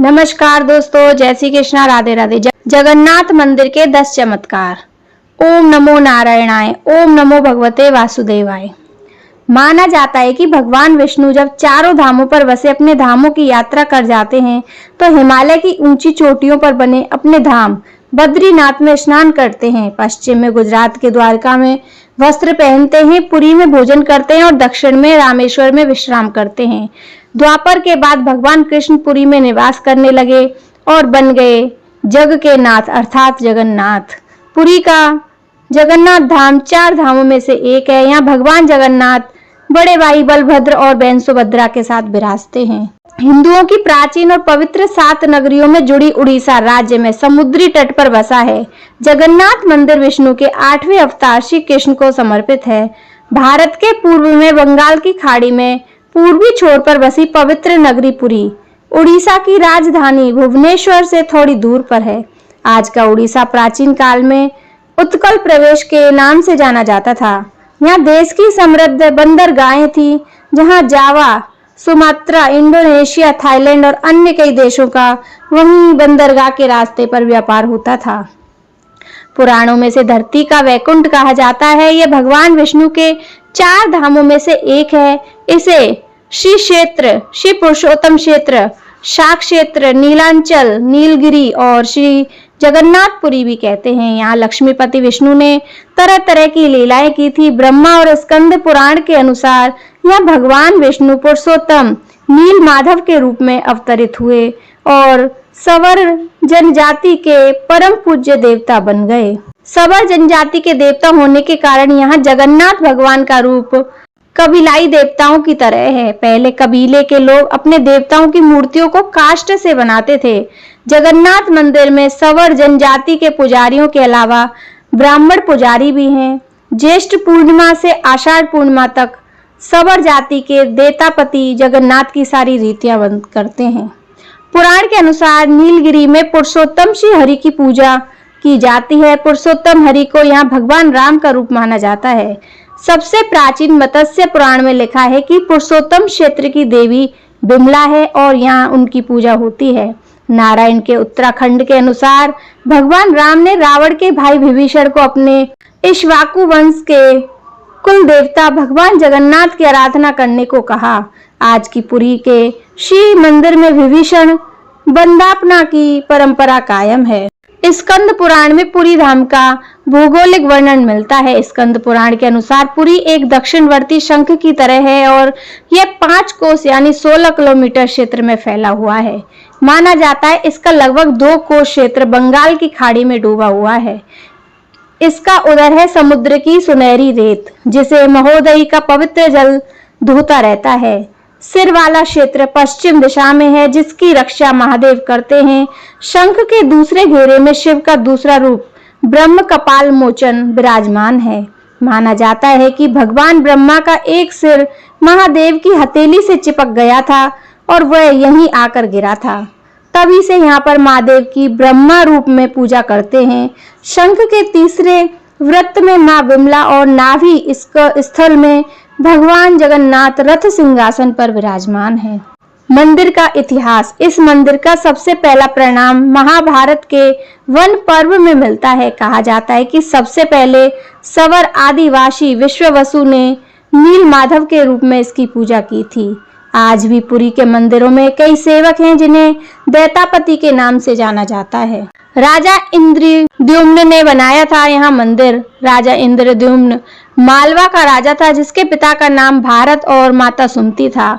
नमस्कार दोस्तों, जय श्री कृष्णा, राधे राधे। जगन्नाथ मंदिर के 10 चमत्कार। ओम नमो नारायणाय, ओम नमो भगवते वासुदेवाय। माना जाता है कि भगवान विष्णु जब चारों धामों पर बसे अपने धामों की यात्रा कर जाते हैं तो हिमालय की ऊंची चोटियों पर बने अपने धाम बद्रीनाथ में स्नान करते हैं। पश्चिम में गुजरात के द्वारका में वस्त्र पहनते हैं, पुरी में भोजन करते हैं और दक्षिण में रामेश्वर में विश्राम करते हैं। द्वापर के बाद भगवान कृष्ण पुरी में निवास करने लगे और बन गए जग के नाथ अर्थात जगन्नाथ। पुरी का जगन्नाथ धाम 4 धामों में से एक है। यहाँ भगवान जगन्नाथ बड़े भाई बलभद्र और बहन सुभद्रा के साथ विराजते हैं। हिंदुओं की प्राचीन और पवित्र 7 नगरियों में जुड़ी उड़ीसा राज्य में समुद्री तट पर बसा है। जगन्नाथ मंदिर विष्णु के 8वें अवतार श्री कृष्ण को समर्पित है। भारत के पूर्व में बंगाल की खाड़ी में पूर्वी छोर पर बसी पवित्र नगरी पुरी उड़ीसा की राजधानी भुवनेश्वर से थोड़ी दूर पर है। आज का उड़ीसा प्राचीन काल में उत्कल प्रवेश के नाम से जाना जाता था। यहाँ देश की समृद्ध बंदरगाहें थी, जहाँ जावा, सुमात्रा, इंडोनेशिया, थाईलैंड और अन्य कई देशों का वहीं बंदरगाह के रास्ते पर व्यापार होता था। पुराणों में से धरती का वैकुंठ कहा जाता है। यह भगवान विष्णु के 4 धामों में से एक है। इसे श्री क्षेत्र, श्री पुरुषोत्तम क्षेत्र, शाक क्षेत्र, नीलांचल, नीलगिरी और श्री जगन्नाथपुरी भी कहते हैं। यहाँ लक्ष्मीपति विष्णु ने तरह तरह की लीलाएं की थी। ब्रह्मा और स्कंद पुराण के अनुसार यह भगवान विष्णु पुरुषोत्तम नील माधव के रूप में अवतरित हुए और सवर जनजाति के परम पूज्य देवता बन गए। सवर जनजाति के देवता होने के कारण यहाँ जगन्नाथ भगवान का रूप कबीलाई देवताओं की तरह है। पहले कबीले के लोग अपने देवताओं की मूर्तियों को काष्ठ से बनाते थे। जगन्नाथ मंदिर में सवर जनजाति के पुजारियों के अलावा ब्राह्मण पुजारी भी हैं। ज्येष्ठ पूर्णिमा से आषाढ़ पूर्णिमा तक सवर जाति के देवतापति जगन्नाथ की सारी रीतियां बंद करते हैं। पुराण के अनुसार नीलगिरी में पुरुषोत्तम श्री हरि की पूजा की जाती है। पुरुषोत्तम हरि को यहाँ भगवान राम का रूप माना जाता है। सबसे प्राचीन मत्स्य पुराण में लिखा है कि पुरुषोत्तम क्षेत्र की देवी बिमला है और यहाँ उनकी पूजा होती है। नारायण के उत्तराखंड के अनुसार भगवान राम ने रावण के भाई विभीषण को अपने इक्ष्वाकु वंश के कुल देवता भगवान जगन्नाथ की आराधना करने को कहा। आज की पुरी के श्री मंदिर में विभीषण वंदापना की परंपरा कायम है। स्कंद पुराण में पुरी धाम का भौगोलिक वर्णन मिलता है। स्कंद पुराण के अनुसार पुरी एक दक्षिणवर्ती शंख की तरह है और यह 5 कोस यानी 16 किलोमीटर क्षेत्र में फैला हुआ है। माना जाता है इसका लगभग 2 कोस क्षेत्र बंगाल की खाड़ी में डूबा हुआ है। इसका उदर है समुद्र की सुनहरी रेत, जिसे महोदय का पवित्र जल धोता रहता है। सिर वाला क्षेत्र पश्चिम दिशा में है, जिसकी रक्षा महादेव करते हैं। शंख के दूसरे घेरे में शिव का दूसरा रूप ब्रह्म कपाल मोचन विराजमान है। माना जाता है कि भगवान ब्रह्मा का एक सिर महादेव की हथेली से चिपक गया था और वह यहीं आकर गिरा था। तभी से यहाँ पर महादेव की ब्रह्मा रूप में पूजा करते हैं। शंख के तीसरे वृत्त में माँ विमला और नाभि स्थल में भगवान जगन्नाथ रथ सिंहासन पर विराजमान है। मंदिर का इतिहास। इस मंदिर का सबसे पहला परिणाम महाभारत के वन पर्व में मिलता है। कहा जाता है कि सबसे पहले सवर आदिवासी विश्ववसु ने नील माधव के रूप में इसकी पूजा की थी। आज भी पुरी के मंदिरों में कई सेवक हैं जिन्हें दैतापति के नाम से जाना जाता है। राजा इंद्रद्युम्न ने बनाया था यहाँ मंदिर। राजा इंद्रद्युम्न मालवा का राजा था, जिसके पिता का नाम भारत और माता सुमति था।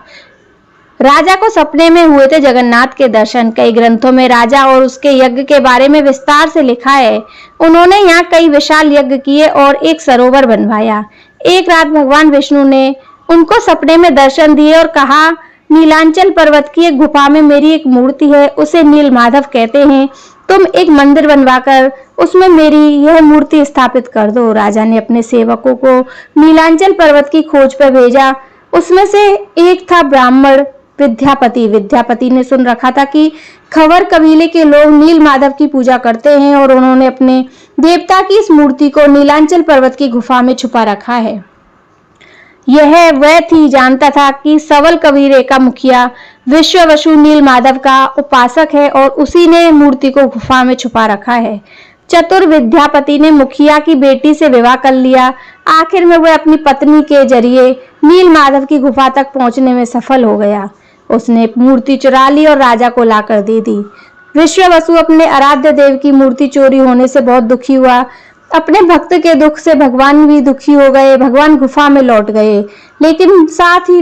राजा को सपने में हुए थे जगन्नाथ के दर्शन। कई ग्रंथों में राजा और उसके यज्ञ के बारे में विस्तार से लिखा है। उन्होंने यहाँ कई विशाल यज्ञ किए और एक सरोवर बनवाया। एक रात भगवान विष्णु ने उनको सपने में दर्शन दिए और कहा, नीलांचल पर्वत की एक गुफा में मेरी एक मूर्ति है, उसे नील माधव कहते हैं। तुम एक मंदिर बनवाकर उसमें मेरी यह मूर्ति स्थापित कर दो। राजा ने अपने सेवकों को नीलांचल पर्वत की खोज पर भेजा। उसमें से एक था ब्राह्मण विद्यापति। विद्यापति ने सुन रखा था कि खबर कबीले के लोग नील माधव की पूजा करते हैं और उन्होंने अपने देवता की इस मूर्ति को नीलांचल पर्वत की गुफा में छुपा रखा है। यह वह थी जानता था कि सवल कबीले का मुखिया विश्ववसु नील माधव का उपासक है और उसी ने मूर्ति को गुफा में छुपा रखा है। चतुर विद्यापति ने मुखिया की बेटी से विवाह कर लिया। आखिर में वह अपनी पत्नी के जरिए नील माधव की गुफा तक पहुंचने में सफल हो गया। उसने मूर्ति चुरा ली और राजा को लाकर दे दी। विश्ववसु अपने आराध्य देव की मूर्ति चोरी होने से बहुत दुखी हुआ। अपने भक्त के दुख से भगवान भी दुखी हो गए। भगवान गुफा में लौट गए, लेकिन साथ ही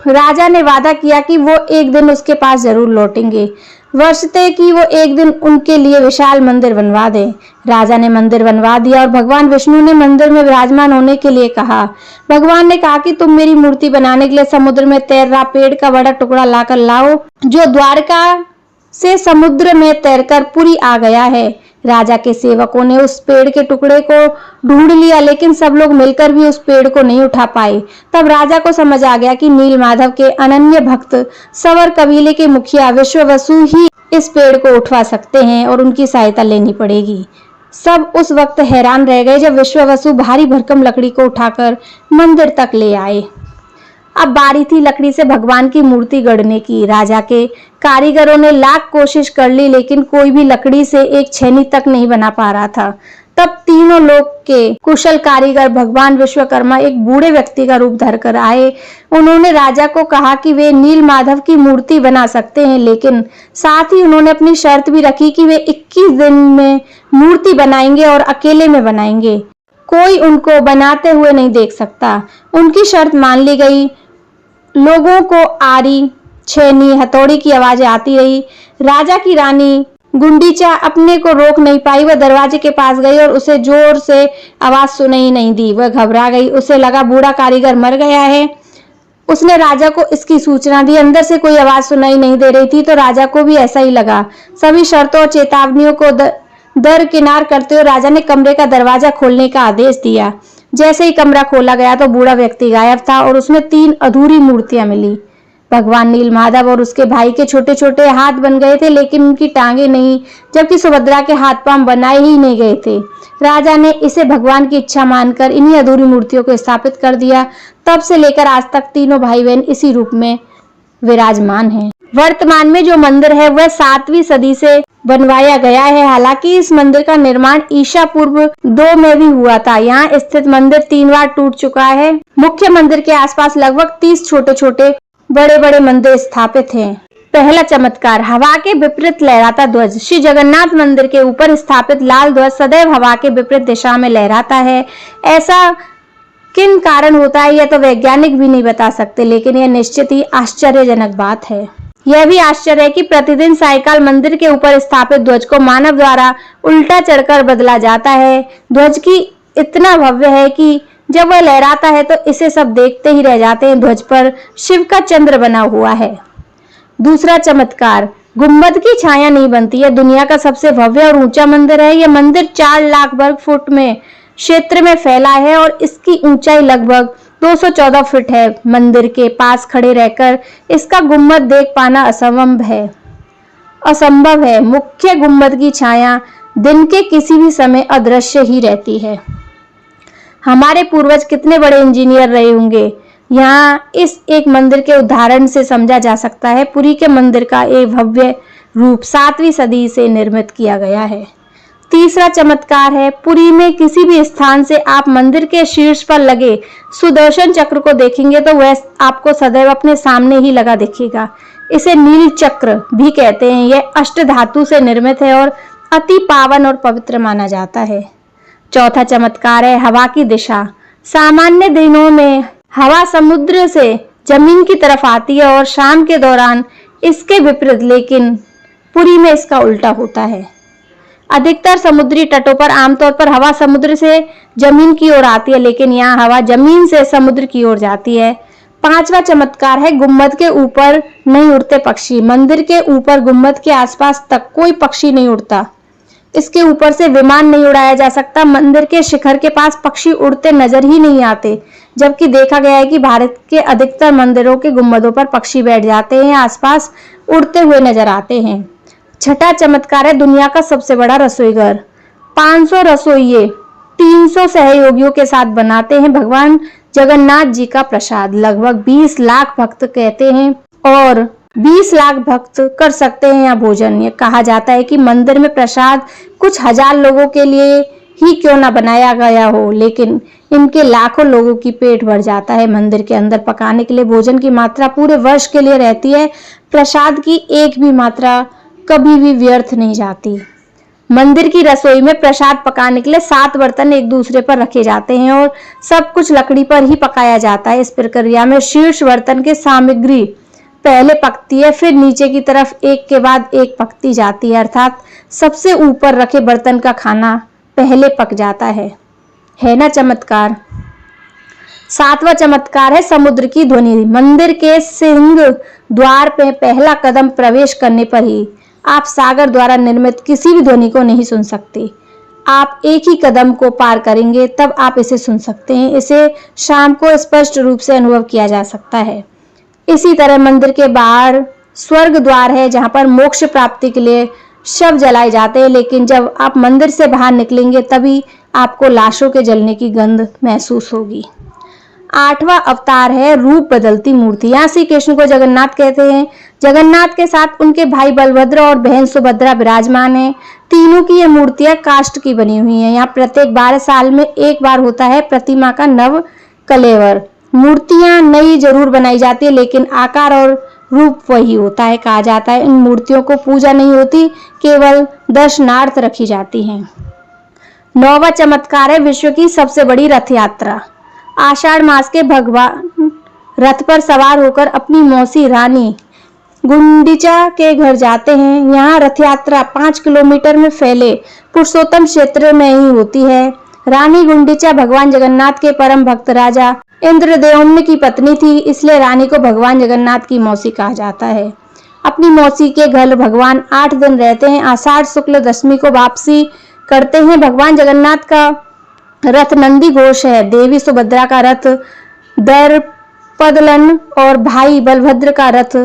राजा ने वादा किया कि वो एक दिन उसके पास जरूर लौटेंगे। वर्षते कि वो एक दिन उनके लिए विशाल मंदिर बनवा दे। राजा ने मंदिर बनवा दिया और भगवान विष्णु ने मंदिर में विराजमान होने के लिए कहा। भगवान ने कहा कि तुम मेरी मूर्ति बनाने के लिए समुद्र में तैर रहा पेड़ का बड़ा टुकड़ा लाकर लाओ, जो द्वारका से समुद्र में तैरकर पुरी आ गया है। राजा के सेवकों ने उस पेड़ के टुकड़े को ढूंढ लिया, लेकिन सब लोग मिलकर भी उस पेड़ को नहीं उठा पाए। तब राजा को समझ आ गया कि नील माधव के अनन्य भक्त सवर कबीले के मुखिया विश्ववसु ही इस पेड़ को उठवा सकते हैं और उनकी सहायता लेनी पड़ेगी। सब उस वक्त हैरान रह गए जब विश्ववसु भारी भरकम लकड़ी को उठाकर मंदिर तक ले आए। अब बारी थी लकड़ी से भगवान की मूर्ति गढ़ने की। राजा के कारीगरों ने लाख कोशिश कर ली, लेकिन कोई भी लकड़ी से एक छेनी तक नहीं बना पा रहा था। तब तीनों लोक के कुशल कारीगर भगवान विश्वकर्मा एक बूढ़े व्यक्ति का रूप धरकर आए। उन्होंने राजा को कहा कि वे नील माधव की मूर्ति बना सकते हैं, लेकिन साथ ही उन्होंने अपनी शर्त भी रखी कि वे 21 दिन में मूर्ति बनाएंगे और अकेले में बनाएंगे। कोई उनको बनाते हुए नहीं देख सकता। उनकी शर्त मान ली गई। लोगों को आरी, छेनी, हथौड़ी की आवाजें आती रही। राजा की रानी गुंडीचा अपने को रोक नहीं पाई। वह दरवाजे के पास गई और उसे जोर से आवाज सुनाई नहीं दी। वह घबरा गई। उसे लगा बूढ़ा कारीगर मर गया है। उसने राजा को इसकी सूचना दी। अंदर से कोई आवाज सुनाई नहीं दे रही थी, तो राजा को भी ऐसा ही लगा। सभी शर्तों और चेतावनियों को दरकिनार करते हुए राजा ने कमरे का दरवाजा खोलने का आदेश दिया। जैसे ही कमरा खोला गया तो बूढ़ा व्यक्ति गायब था और उसमें 3 अधूरी मूर्तियां मिली। भगवान नील माधव और उसके भाई के छोटे छोटे हाथ बन गए थे, लेकिन उनकी टांगे नहीं, जबकि सुभद्रा के हाथ पांव बनाए ही नहीं गए थे। राजा ने इसे भगवान की इच्छा मानकर इन्हीं अधूरी मूर्तियों को स्थापित कर दिया। तब से लेकर आज तक तीनों भाई बहन इसी रूप में विराजमान हैं। वर्तमान में जो मंदिर है वह 7वीं सदी से बनवाया गया है। हालांकि इस मंदिर का निर्माण ईसा पूर्व 2 में भी हुआ था। यहाँ स्थित मंदिर 3 बार टूट चुका है। मुख्य मंदिर के आसपास लगभग 30 छोटे छोटे बड़े बड़े मंदिर स्थापित हैं। पहला चमत्कार, हवा के विपरीत लहराता ध्वज। श्री जगन्नाथ मंदिर के ऊपर स्थापित लाल ध्वज सदैव हवा के विपरीत दिशा में लहराता है। ऐसा किन कारण होता है यह तो वैज्ञानिक भी नहीं बता सकते, लेकिन यह निश्चित ही आश्चर्यजनक बात है। यह भी आश्चर्य है कि प्रतिदिन सायकाल मंदिर के ऊपर स्थापित ध्वज को मानव द्वारा उल्टा चढ़कर बदला जाता है। ध्वज की इतना भव्य है कि जब वह लहराता है तो इसे सब देखते ही रह जाते हैं। ध्वज पर शिव का चंद्र बना हुआ है। दूसरा चमत्कार, गुंबद की छाया नहीं बनती। यह दुनिया का सबसे भव्य और ऊंचा मंदिर है। यह मंदिर 4 लाख वर्ग फुट में क्षेत्र में फैला है और इसकी ऊंचाई लगभग 214 फीट है। मंदिर के पास खड़े रहकर इसका गुंबद देख पाना असंभव है। मुख्य गुंबद की छाया दिन के किसी भी समय अदृश्य ही रहती है। हमारे पूर्वज कितने बड़े इंजीनियर रहे होंगे, यहाँ इस एक मंदिर के उदाहरण से समझा जा सकता है। पुरी के मंदिर का एक भव्य रूप 7वीं सदी से निर्मित किया गया है। तीसरा चमत्कार है, पुरी में किसी भी स्थान से आप मंदिर के शीर्ष पर लगे सुदर्शन चक्र को देखेंगे तो वह आपको सदैव अपने सामने ही लगा दिखेगा। इसे नील चक्र भी कहते हैं। यह अष्ट धातु से निर्मित है और अति पावन और पवित्र माना जाता है। चौथा चमत्कार है, हवा की दिशा। सामान्य दिनों में हवा समुद्र से जमीन की तरफ आती है और शाम के दौरान इसके विपरीत, लेकिन पुरी में इसका उल्टा होता है। अधिकतर समुद्री तटों पर आमतौर पर हवा समुद्र से जमीन की ओर आती है, लेकिन यहाँ हवा जमीन से समुद्र की ओर जाती है। पांचवा चमत्कार है, गुंबद के ऊपर नहीं उड़ते पक्षी। मंदिर के ऊपर गुंबद के आसपास तक कोई पक्षी नहीं उड़ता। इसके ऊपर से विमान नहीं उड़ाया जा सकता। मंदिर के शिखर के पास पक्षी उड़ते नजर ही नहीं आते, जबकि देखा गया है कि भारत के अधिकतर मंदिरों के गुंबदों पर पक्षी बैठ जाते हैं, आसपास उड़ते हुए नजर आते हैं। छठा चमत्कार है, दुनिया का सबसे बड़ा रसोई घर। 500 रसोइये 300 सहयोगियों के साथ बनाते हैं। भगवान जगन्नाथ जी का प्रसाद। लगभग 20 लाख भक्त कहते हैं और 20 लाख भक्त कर सकते हैं यहाँ भोजन। ये कहा जाता है कि मंदिर में प्रसाद कुछ हजार लोगों के लिए ही क्यों ना बनाया गया हो, लेकिन इनके लाखों लोगों की पेट भर जाता है। मंदिर के अंदर पकाने के लिए भोजन की मात्रा पूरे वर्ष के लिए रहती है। प्रसाद की एक भी मात्रा कभी भी व्यर्थ नहीं जाती। मंदिर की रसोई में प्रसाद पकाने के लिए 7 बर्तन एक दूसरे पर रखे जाते हैं और सब कुछ लकड़ी पर ही पकाया जाता है। इस प्रक्रिया में शीर्ष बर्तन की सामग्री पहले पकती है, फिर नीचे की तरफ एक के बाद एक पकती जाती है, अर्थात सबसे ऊपर रखे बर्तन का खाना पहले पक जाता है ना चमत्कार। 7वां चमत्कार है समुद्र की ध्वनि। मंदिर के सिंह द्वार पे पहला कदम प्रवेश करने पर ही आप सागर द्वारा निर्मित किसी भी ध्वनि को नहीं सुन सकते। आप एक ही कदम को पार करेंगे तब आप इसे सुन सकते हैं। इसे शाम को स्पष्ट रूप से अनुभव किया जा सकता है। इसी तरह मंदिर के बाहर स्वर्ग द्वार है जहां पर मोक्ष प्राप्ति के लिए शव जलाए जाते हैं, लेकिन जब आप मंदिर से बाहर निकलेंगे तभी आपको लाशों के जलने की गंध महसूस होगी। 8वां अवतार है रूप बदलती मूर्ति। यहाँ श्री कृष्ण को जगन्नाथ कहते हैं। जगन्नाथ के साथ उनके भाई बलभद्र और बहन सुभद्रा विराजमान हैं। तीनों की ये मूर्तियां काष्ठ की बनी हुई हैं। यहाँ प्रत्येक 12 साल में एक बार होता है प्रतिमा का नव कलेवर। मूर्तियां नई जरूर बनाई जाती है, लेकिन आकार और रूप वही होता है। कहा जाता है इन मूर्तियों को पूजा नहीं होती, केवल दर्शनार्थ रखी जाती हैं। 9वां चमत्कार है विश्व की सबसे बड़ी रथ यात्रा। आषाढ़ मास के भगवान रथ पर सवार होकर अपनी मौसी रानी गुंडिचा के घर जाते हैं। यहाँ रथ यात्रा 5 किलोमीटर में फैले पुरुषोत्तम क्षेत्र में ही होती है। रानी गुंडिचा भगवान जगन्नाथ के परम भक्त राजा इंद्रदेवम्न की पत्नी थी, इसलिए रानी को भगवान जगन्नाथ की मौसी कहा जाता है। अपनी मौसी के घर भगवान 8 दिन रहते हैं। आषाढ़ शुक्ल दशमी को वापसी करते हैं। भगवान जगन्नाथ का रथ नंदी घोष है, देवी सुभद्रा का रथ दर्पदलन और भाई बलभद्र का रथ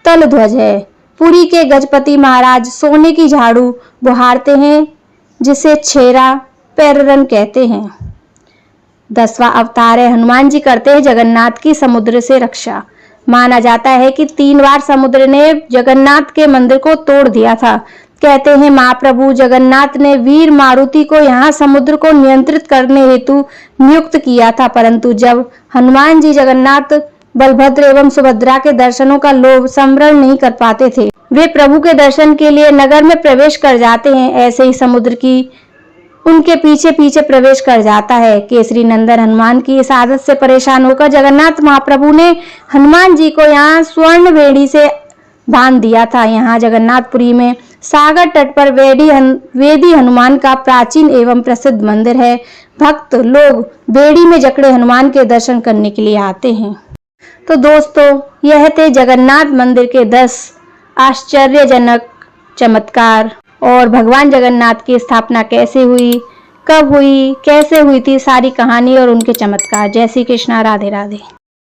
तलध्वज है। पुरी के गजपति महाराज सोने की झाड़ू बुहारते हैं जिसे छेरा पैररन कहते हैं। 10वां अवतार है हनुमान जी करते हैं जगन्नाथ की समुद्र से रक्षा। माना जाता है कि 3 बार समुद्र ने जगन्नाथ के मंदिर को तोड़ दिया था। कहते हैं महाप्रभु जगन्नाथ ने वीर मारुति को यहाँ समुद्र को नियंत्रित करने हेतु नियुक्त किया था, परंतु जब हनुमान जी जगन्नाथ बलभद्र एवं सुभद्रा के दर्शनों का लोभ संवरण नहीं कर पाते थे, वे प्रभु के दर्शन के लिए नगर में प्रवेश कर जाते हैं। ऐसे ही समुद्र की उनके पीछे पीछे प्रवेश कर जाता है। केसरी नंदन हनुमान की इस आदत से परेशान होकर जगन्नाथ महाप्रभु ने हनुमान जी को यहाँ स्वर्ण बेड़ी से बांध दिया था। यहाँ जगन्नाथपुरी में सागर तट पर वेदी हनुमान का प्राचीन एवं प्रसिद्ध मंदिर है। भक्त लोग बेड़ी में जकड़े हनुमान के दर्शन करने के लिए आते हैं। तो दोस्तों यह थे जगन्नाथ मंदिर के 10 आश्चर्यजनक चमत्कार और भगवान जगन्नाथ की स्थापना कैसे हुई, कब हुई, कैसे हुई थी, सारी कहानी और उनके चमत्कार। जय श्री कृष्णा, राधे राधे।